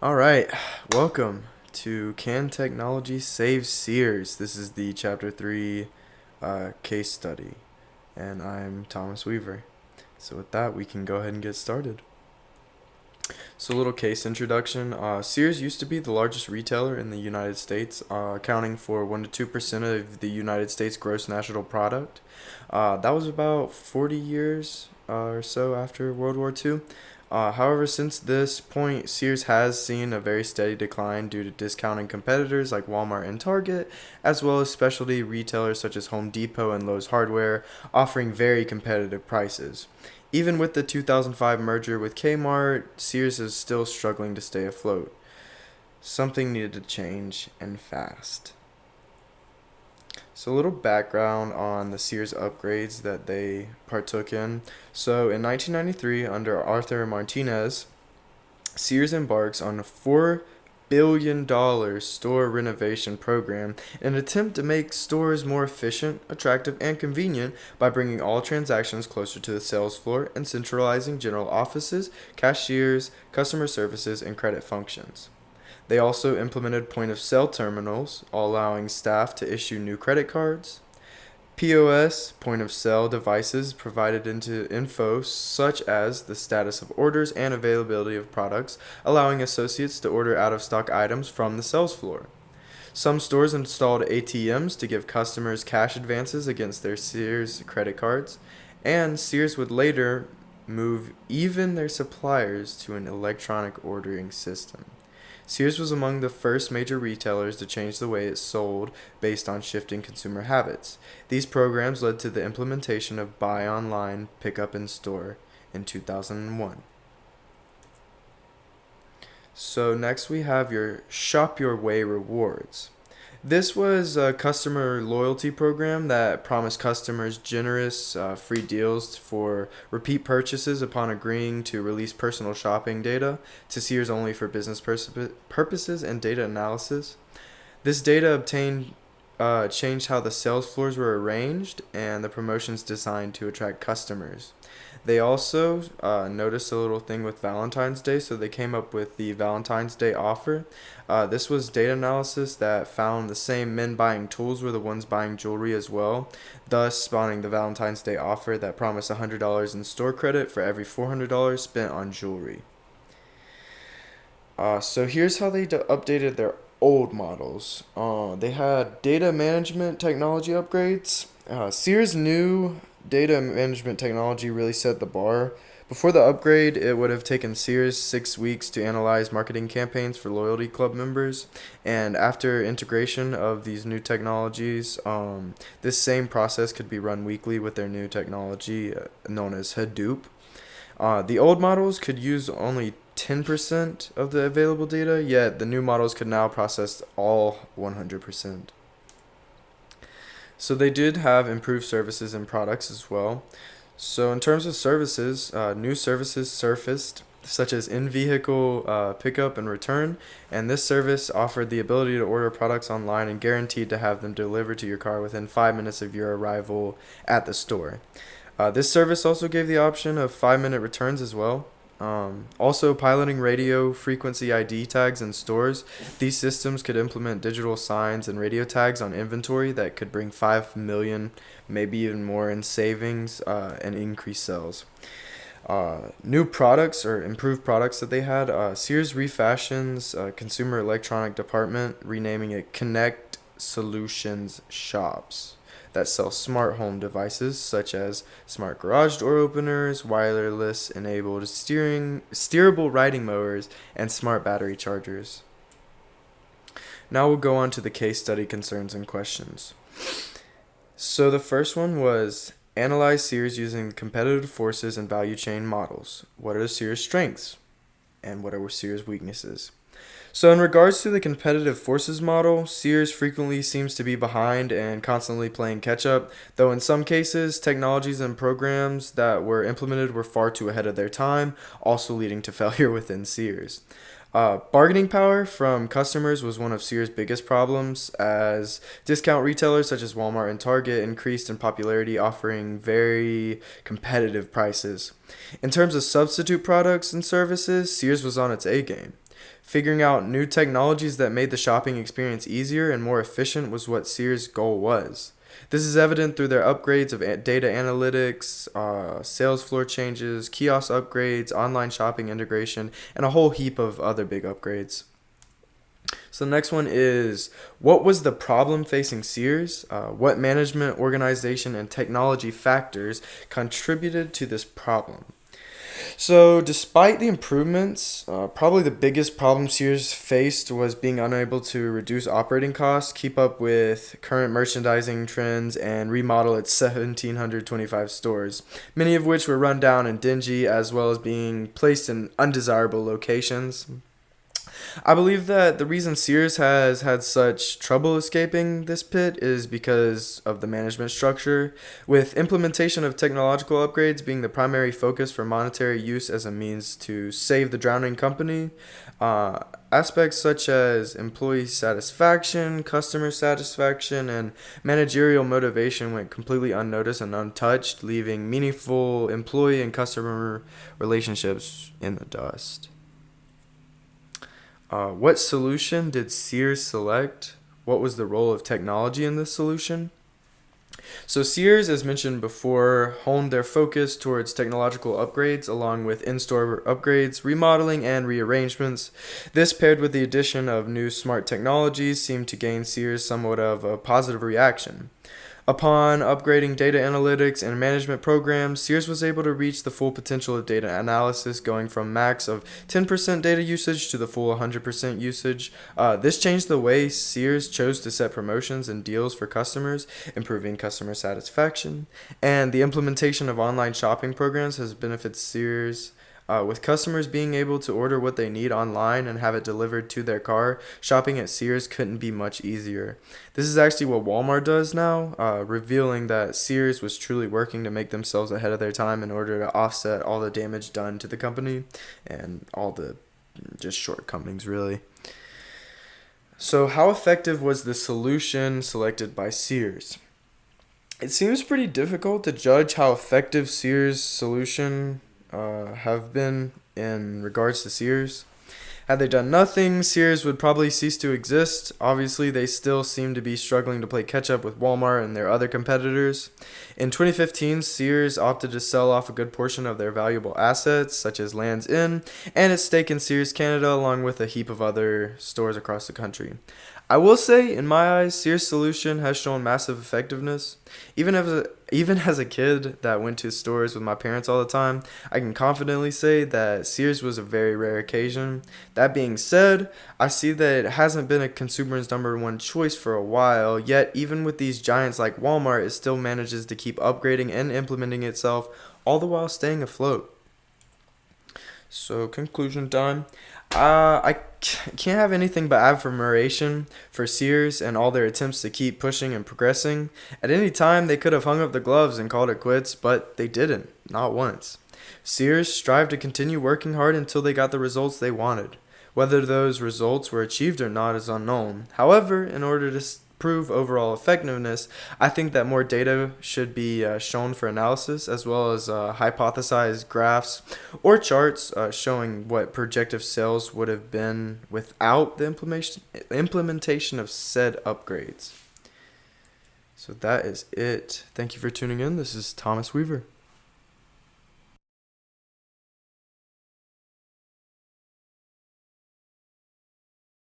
All right, welcome to Can Technology Save Sears? This is the Chapter 3 case study, and I'm Thomas Weaver. So, with that, we can go ahead and get started. So, a little case introduction. Sears used to be the largest retailer in the United States, accounting for 1 to 2% of the United States gross national product. That was about 40 years or so after World War II. However, since this point, Sears has seen a very steady decline due to discounting competitors like Walmart and Target, as well as specialty retailers such as Home Depot and Lowe's Hardware, offering very competitive prices. Even with the 2005 merger with Kmart, Sears is still struggling to stay afloat. Something needed to change, and fast. So, a little background on the Sears upgrades that they partook in. So, in 1993, under Arthur Martinez, Sears embarks on a $4 billion store renovation program in an attempt to make stores more efficient, attractive, and convenient by bringing all transactions closer to the sales floor and centralizing general offices, cashiers, customer services, and credit functions. They also implemented point of sale terminals, allowing staff to issue new credit cards. POS, point of sale devices provided into info such as the status of orders and availability of products, allowing associates to order out of stock items from the sales floor. Some stores installed ATMs to give customers cash advances against their Sears credit cards, and Sears would later move even their suppliers to an electronic ordering system. Sears was among the first major retailers to change the way it sold based on shifting consumer habits. These programs led to the implementation of buy online, pick up in store in 2001. So next we have your Shop Your Way rewards. This was a customer loyalty program that promised customers generous free deals for repeat purchases upon agreeing to release personal shopping data to Sears only for business purposes and data analysis. This data obtained changed how the sales floors were arranged and the promotions designed to attract customers. They also noticed a little thing with Valentine's Day, so they came up with the Valentine's Day offer. This was data analysis that found the same men buying tools were the ones buying jewelry as well, thus spawning the Valentine's Day offer that promised $100 in store credit for every $400 spent on jewelry. So here's how they updated their old models. They had data management technology upgrades. Sears' new data management technology really set the bar. Before the upgrade, it would have taken Sears 6 weeks to analyze marketing campaigns for loyalty club members. And after integration of these new technologies, this same process could be run weekly with their new technology known as Hadoop. The old models could use only 10% of the available data, yet the new models could now process all 100%. So they did have improved services and products as well. So in terms of services, new services surfaced, such as in-vehicle pickup and return, and this service offered the ability to order products online and guaranteed to have them delivered to your car within 5 minutes of your arrival at the store. This service also gave the option of 5-minute returns as well. Also, piloting radio frequency ID tags in stores. These systems could implement digital signs and radio tags on inventory that could bring 5 million, maybe even more, in savings and increase sales. New products or improved products that they had. Sears refashions consumer electronic department, renaming it Connect Solutions Shops that sell smart home devices such as smart garage door openers, wireless enabled steerable riding mowers, and smart battery chargers. Now we'll go on to the case study concerns and questions. So the first one was analyze Sears using competitive forces and value chain models. What are Sears' strengths? And what are Sears' weaknesses? So, in regards to the competitive forces model, Sears frequently seems to be behind and constantly playing catch up, though in some cases, technologies and programs that were implemented were far too ahead of their time, also leading to failure within Sears. Bargaining power from customers was one of Sears' biggest problems, as discount retailers such as Walmart and Target increased in popularity, offering very competitive prices. In terms of substitute products and services, Sears was on its A game. Figuring out new technologies that made the shopping experience easier and more efficient was what Sears' goal was. This is evident through their upgrades of data analytics, sales floor changes, kiosk upgrades, online shopping integration, and a whole heap of other big upgrades. So the next one is, what was the problem facing Sears? What management, organization, and technology factors contributed to this problem? So, despite the improvements, probably the biggest problem Sears faced was being unable to reduce operating costs, keep up with current merchandising trends, and remodel its 1,725 stores, many of which were run down and dingy, as well as being placed in undesirable locations. I believe that the reason Sears has had such trouble escaping this pit is because of the management structure, with implementation of technological upgrades being the primary focus for monetary use as a means to save the drowning company. Uh, Aspects such as employee satisfaction, customer satisfaction, and managerial motivation went completely unnoticed and untouched, leaving meaningful employee and customer relationships in the dust. What solution did Sears select? What was the role of technology in this solution? So Sears, as mentioned before, honed their focus towards technological upgrades along with in-store upgrades, remodeling, and rearrangements. This, paired with the addition of new smart technologies, seemed to gain Sears somewhat of a positive reaction. Upon upgrading data analytics and management programs, Sears was able to reach the full potential of data analysis, going from max of 10% data usage to the full 100% usage. This changed the way Sears chose to set promotions and deals for customers, improving customer satisfaction. And the implementation of online shopping programs has benefited Sears. With customers being able to order what they need online and have it delivered to their car, shopping at Sears couldn't be much easier. This is actually what Walmart does now, revealing that Sears was truly working to make themselves ahead of their time in order to offset all the damage done to the company and all the just shortcomings, really. So, how effective was the solution selected by Sears? It seems pretty difficult to judge how effective Sears' solution have been in regards to Sears. Had they done nothing, Sears would probably cease to exist. Obviously, they still seem to be struggling to play catch up with Walmart and their other competitors. In 2015, Sears opted to sell off a good portion of their valuable assets, such as Land's End and its stake in Sears Canada, along with a heap of other stores across the country. I will say, in my eyes, Sears' solution has shown massive effectiveness. Even as a kid that went to stores with my parents all the time, I can confidently say that Sears was a very rare occasion. That being said, I see that it hasn't been a consumer's number one choice for a while, yet even with these giants like Walmart, it still manages to keep upgrading and implementing itself, all the while staying afloat. So, conclusion time. Can't have anything but admiration for Sears and all their attempts to keep pushing and progressing. At any time, they could have hung up the gloves and called it quits, but they didn't, not once. Sears strived to continue working hard until they got the results they wanted. Whether those results were achieved or not is unknown. However, in order to prove overall effectiveness, I think that more data should be shown for analysis, as well as hypothesized graphs or charts showing what projected sales would have been without the implementation of said upgrades. So that is it. Thank you for tuning in. This is Thomas Weaver.